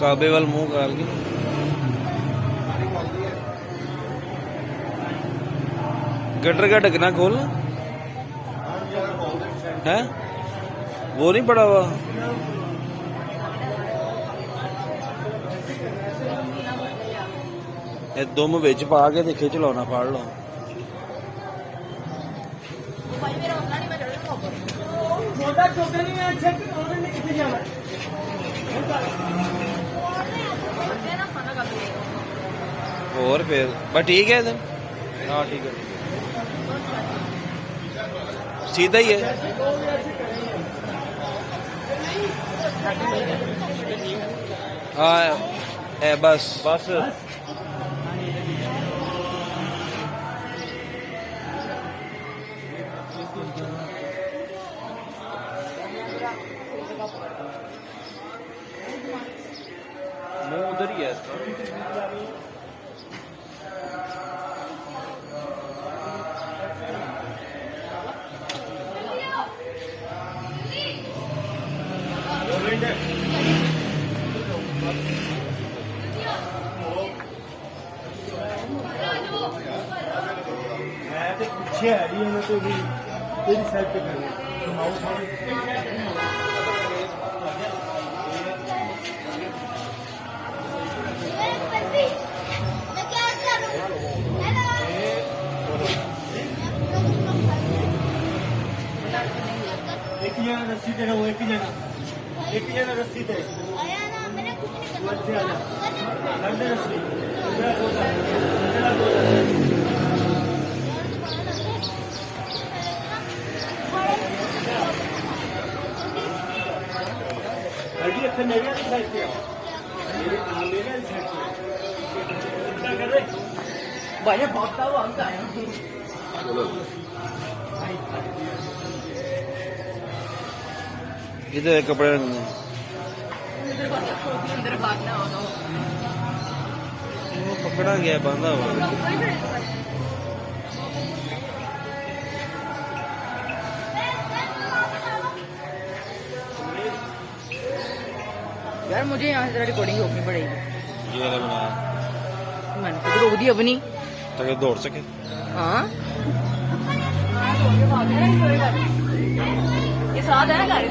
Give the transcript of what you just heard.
काबे वाल मुंह कर के गटर का ढकना खोल है, वो नहीं पड़ा हुआ। ये दुम विच पा के ते खिच लो ना, फाड़ लो। और फिर बस ठीक है इधर। हाँ ठीक है, सीधा ही है। हाँ बस बस मुंह उधर ही है इसका। पीछे आ रही है तो भी तेरी साइड पे कर एक ही जना रस्सी दे, वो एक ही जना रस्सी दे। अच्छे आ जा रस्सी मेरे साइड पे भाई भागता हुआ हम आए। इधर कपड़े रखने वो पकड़ा गया, बांधा हुआ। यार मुझे यहाँ से रिकॉर्डिंग रोकनी पड़ेगी। ये वाला बनाया मैंने खुद रोक दी अपनी, ताकि दौड़ सके। हाँ ये साथ है ना गाड़ी